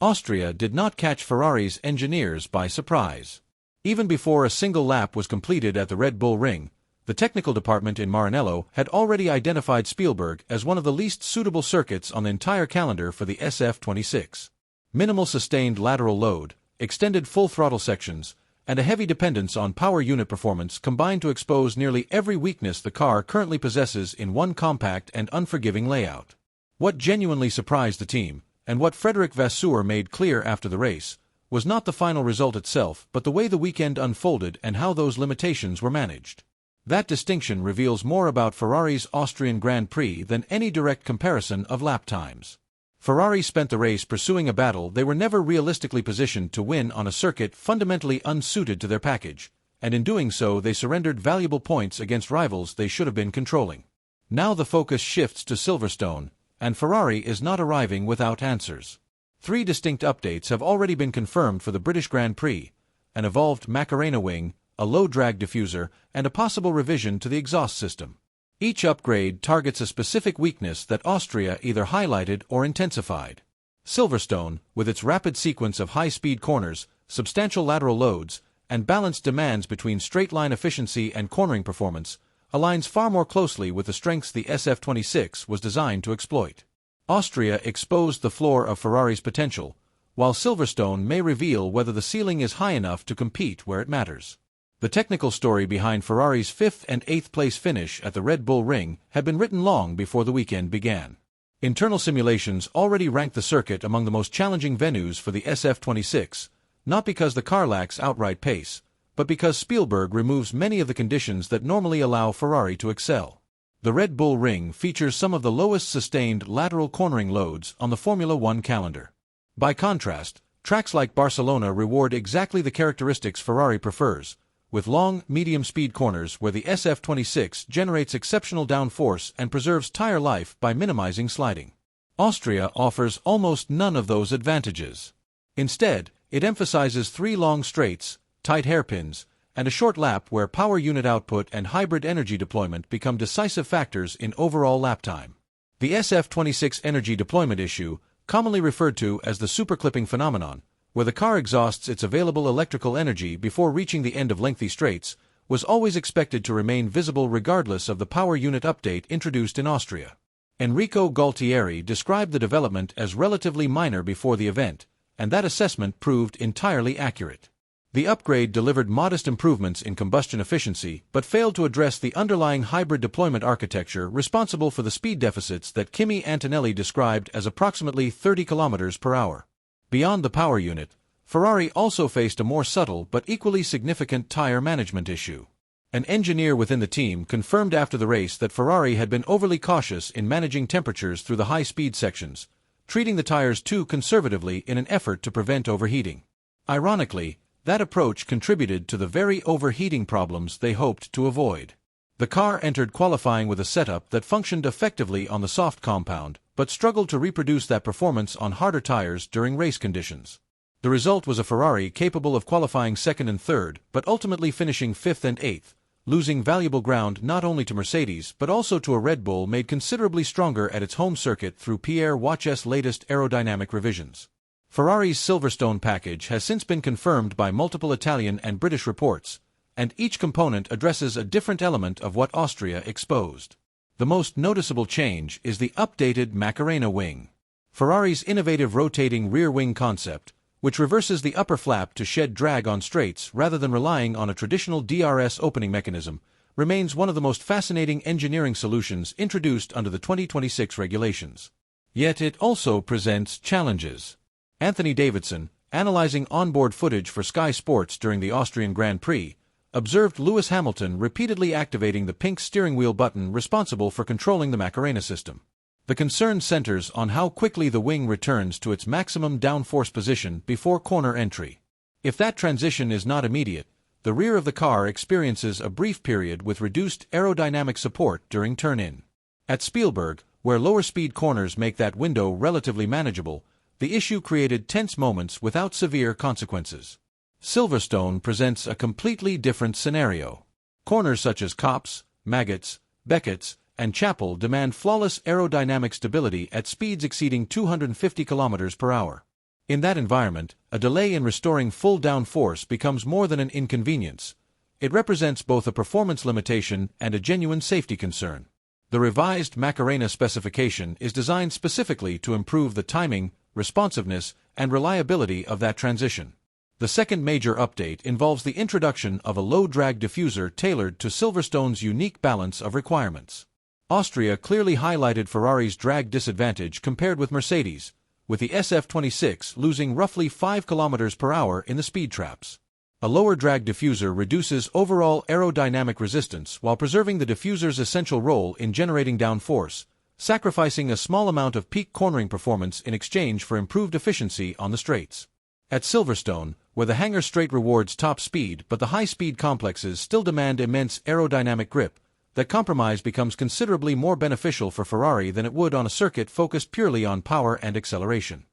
Austria did not catch Ferrari's engineers by surprise. Even before a single lap was completed at the Red Bull Ring, the technical department in Maranello had already identified Spielberg as one of the least suitable circuits on the entire calendar for the SF26. Minimal sustained lateral load, extended full-throttle sections, and a heavy dependence on power unit performance combined to expose nearly every weakness the car currently possesses in one compact and unforgiving layout. What genuinely surprised the team, and what Frederic Vasseur made clear after the race, was not the final result itself but the way the weekend unfolded and how those limitations were managed. That distinction reveals more about Ferrari's Austrian Grand Prix than any direct comparison of lap times. Ferrari spent the race pursuing a battle they were never realistically positioned to win on a circuit fundamentally unsuited to their package, and in doing so they surrendered valuable points against rivals they should have been controlling. Now the focus shifts to Silverstone, and Ferrari is not arriving without answers. 3 distinct updates have already been confirmed for the British Grand Prix: an evolved Macarena wing, a low-drag diffuser, and a possible revision to the exhaust system. Each upgrade targets a specific weakness that Austria either highlighted or intensified. Silverstone, with its rapid sequence of high-speed corners, substantial lateral loads, and balanced demands between straight-line efficiency and cornering performance, aligns far more closely with the strengths the SF26 was designed to exploit. Austria exposed the floor of Ferrari's potential, while Silverstone may reveal whether the ceiling is high enough to compete where it matters. The technical story behind Ferrari's 5th and 8th place finish at the Red Bull Ring had been written long before the weekend began. Internal simulations already ranked the circuit among the most challenging venues for the SF26, not because the car lacks outright pace, but because Spielberg removes many of the conditions that normally allow Ferrari to excel. The Red Bull Ring features some of the lowest sustained lateral cornering loads on the Formula One calendar. By contrast, tracks like Barcelona reward exactly the characteristics Ferrari prefers, with long, medium-speed corners where the SF26 generates exceptional downforce and preserves tire life by minimizing sliding. Austria offers almost none of those advantages. Instead, it emphasizes 3 long straights, tight hairpins, and a short lap where power unit output and hybrid energy deployment become decisive factors in overall lap time. The SF26 energy deployment issue, commonly referred to as the superclipping phenomenon, where the car exhausts its available electrical energy before reaching the end of lengthy straights, was always expected to remain visible regardless of the power unit update introduced in Austria. Enrico Gualtieri described the development as relatively minor before the event, and that assessment proved entirely accurate. The upgrade delivered modest improvements in combustion efficiency but failed to address the underlying hybrid deployment architecture responsible for the speed deficits that Kimi Antonelli described as approximately 30 km per hour. Beyond the power unit, Ferrari also faced a more subtle but equally significant tire management issue. An engineer within the team confirmed after the race that Ferrari had been overly cautious in managing temperatures through the high-speed sections, treating the tires too conservatively in an effort to prevent overheating. Ironically, that approach contributed to the very overheating problems they hoped to avoid. The car entered qualifying with a setup that functioned effectively on the soft compound, but struggled to reproduce that performance on harder tires during race conditions. The result was a Ferrari capable of qualifying 2nd and 3rd, but ultimately finishing 5th and 8th, losing valuable ground not only to Mercedes but also to a Red Bull made considerably stronger at its home circuit through Pierre Wache's latest aerodynamic revisions. Ferrari's Silverstone package has since been confirmed by multiple Italian and British reports, and each component addresses a different element of what Austria exposed. The most noticeable change is the updated Macarena wing. Ferrari's innovative rotating rear wing concept, which reverses the upper flap to shed drag on straights rather than relying on a traditional DRS opening mechanism, remains one of the most fascinating engineering solutions introduced under the 2026 regulations. Yet it also presents challenges. Anthony Davidson, analyzing onboard footage for Sky Sports during the Austrian Grand Prix, observed Lewis Hamilton repeatedly activating the pink steering wheel button responsible for controlling the Macarena system. The concern centers on how quickly the wing returns to its maximum downforce position before corner entry. If that transition is not immediate, the rear of the car experiences a brief period with reduced aerodynamic support during turn-in. At Spielberg, where lower speed corners make that window relatively manageable, the issue created tense moments without severe consequences. Silverstone presents a completely different scenario. Corners such as Copse, Maggots, Beckett's, and Chapel demand flawless aerodynamic stability at speeds exceeding 250 km per hour. In that environment, a delay in restoring full downforce becomes more than an inconvenience. It represents both a performance limitation and a genuine safety concern. The revised Macarena specification is designed specifically to improve the timing, responsiveness, and reliability of that transition. The second major update involves the introduction of a low-drag diffuser tailored to Silverstone's unique balance of requirements. Austria clearly highlighted Ferrari's drag disadvantage compared with Mercedes, with the SF26 losing roughly 5 km per hour in the speed traps. A lower drag diffuser reduces overall aerodynamic resistance while preserving the diffuser's essential role in generating downforce, sacrificing a small amount of peak cornering performance in exchange for improved efficiency on the straights. At Silverstone, where the hangar straight rewards top speed but the high-speed complexes still demand immense aerodynamic grip, that compromise becomes considerably more beneficial for Ferrari than it would on a circuit focused purely on power and acceleration.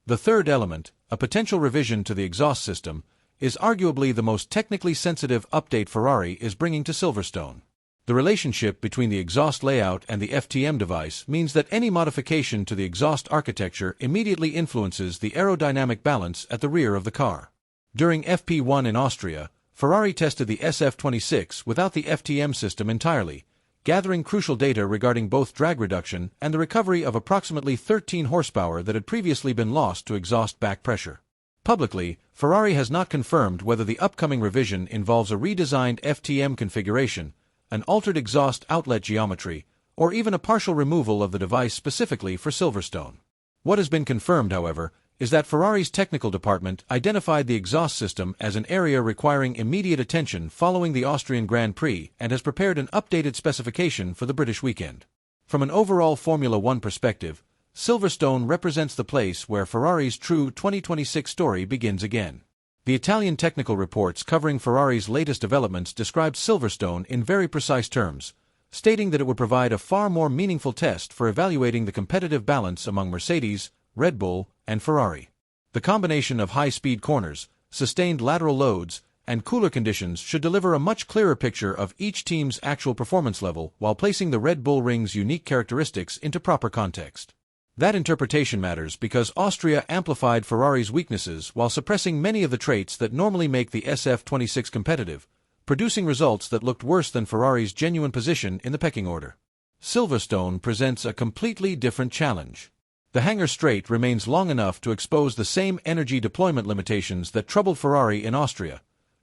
The third element, a potential revision to the exhaust system, is arguably the most technically sensitive update Ferrari is bringing to Silverstone. The relationship between the exhaust layout and the FTM device means that any modification to the exhaust architecture immediately influences the aerodynamic balance at the rear of the car. During FP1 in Austria, Ferrari tested the SF26 without the FTM system entirely, gathering crucial data regarding both drag reduction and the recovery of approximately 13 horsepower that had previously been lost to exhaust back pressure. Publicly, Ferrari has not confirmed whether the upcoming revision involves a redesigned FTM configuration, an altered exhaust outlet geometry, or even a partial removal of the device specifically for Silverstone. What has been confirmed, however, is that Ferrari's technical department identified the exhaust system as an area requiring immediate attention following the Austrian Grand Prix and has prepared an updated specification for the British weekend. From an overall Formula One perspective, Silverstone represents the place where Ferrari's true 2026 story begins again. The Italian technical reports covering Ferrari's latest developments described Silverstone in very precise terms, stating that it would provide a far more meaningful test for evaluating the competitive balance among Mercedes, Red Bull, and Ferrari. The combination of high-speed corners, sustained lateral loads, and cooler conditions should deliver a much clearer picture of each team's actual performance level while placing the Red Bull Ring's unique characteristics into proper context. That interpretation matters because Austria amplified Ferrari's weaknesses while suppressing many of the traits that normally make the SF26 competitive, producing results that looked worse than Ferrari's genuine position in the pecking order. Silverstone presents a completely different challenge. The hangar straight remains long enough to expose the same energy deployment limitations that troubled Ferrari in Austria,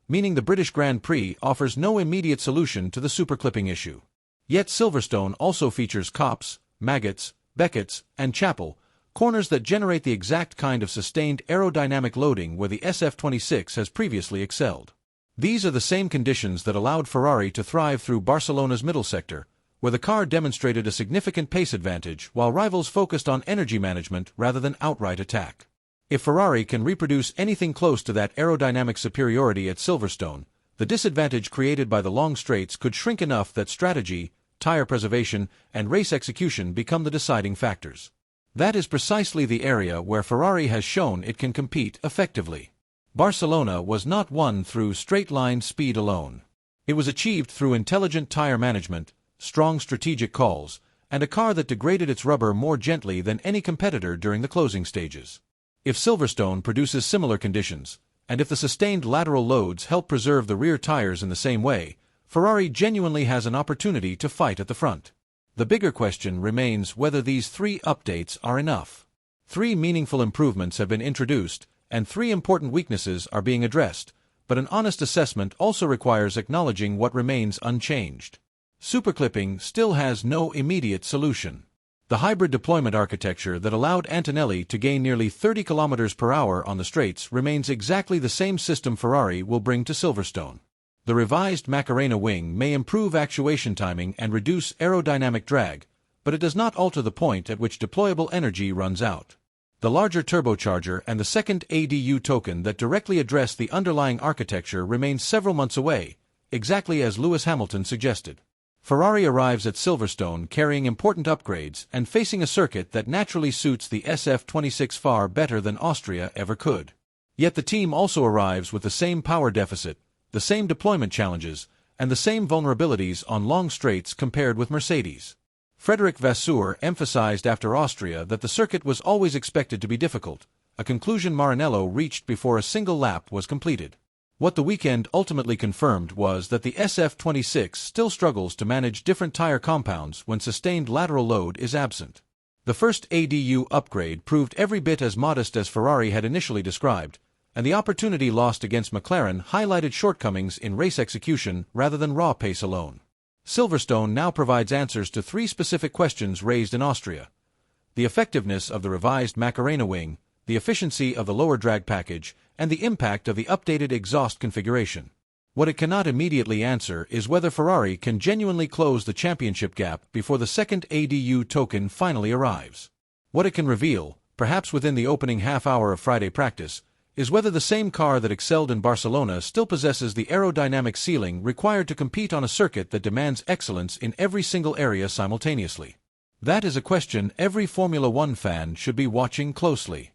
meaning the British Grand Prix offers no immediate solution to the superclipping issue. Yet Silverstone also features Copse, Maggots, Beckett's, and Chapel, corners that generate the exact kind of sustained aerodynamic loading where the SF26 has previously excelled. These are the same conditions that allowed Ferrari to thrive through Barcelona's middle sector, where the car demonstrated a significant pace advantage while rivals focused on energy management rather than outright attack. If Ferrari can reproduce anything close to that aerodynamic superiority at Silverstone, the disadvantage created by the long straights could shrink enough that strategy, tire preservation, and race execution become the deciding factors. That is precisely the area where Ferrari has shown it can compete effectively. Barcelona was not won through straight-line speed alone. It was achieved through intelligent tire management, strong strategic calls, and a car that degraded its rubber more gently than any competitor during the closing stages. If Silverstone produces similar conditions, and if the sustained lateral loads help preserve the rear tires in the same way, Ferrari genuinely has an opportunity to fight at the front. The bigger question remains whether these 3 updates are enough. 3 meaningful improvements have been introduced, and 3 important weaknesses are being addressed, but an honest assessment also requires acknowledging what remains unchanged. Superclipping still has no immediate solution. The hybrid deployment architecture that allowed Antonelli to gain nearly 30 km per hour on the straights remains exactly the same system Ferrari will bring to Silverstone. The revised Macarena wing may improve actuation timing and reduce aerodynamic drag, but it does not alter the point at which deployable energy runs out. The larger turbocharger and the second ADU token that directly address the underlying architecture remain several months away, exactly as Lewis Hamilton suggested. Ferrari arrives at Silverstone carrying important upgrades and facing a circuit that naturally suits the SF26 far better than Austria ever could. Yet the team also arrives with the same power deficit, the same deployment challenges, and the same vulnerabilities on long straights compared with Mercedes. Frederic Vasseur emphasized after Austria that the circuit was always expected to be difficult, a conclusion Maranello reached before a single lap was completed. What the weekend ultimately confirmed was that the SF26 still struggles to manage different tire compounds when sustained lateral load is absent. The first ADU upgrade proved every bit as modest as Ferrari had initially described, and the opportunity lost against McLaren highlighted shortcomings in race execution rather than raw pace alone. Silverstone now provides answers to 3 specific questions raised in Austria: the effectiveness of the revised Macarena wing, the efficiency of the lower drag package, and the impact of the updated exhaust configuration. What it cannot immediately answer is whether Ferrari can genuinely close the championship gap before the second ADU token finally arrives. What it can reveal, perhaps within the opening half hour of Friday practice, is whether the same car that excelled in Barcelona still possesses the aerodynamic ceiling required to compete on a circuit that demands excellence in every single area simultaneously. That is a question every Formula One fan should be watching closely.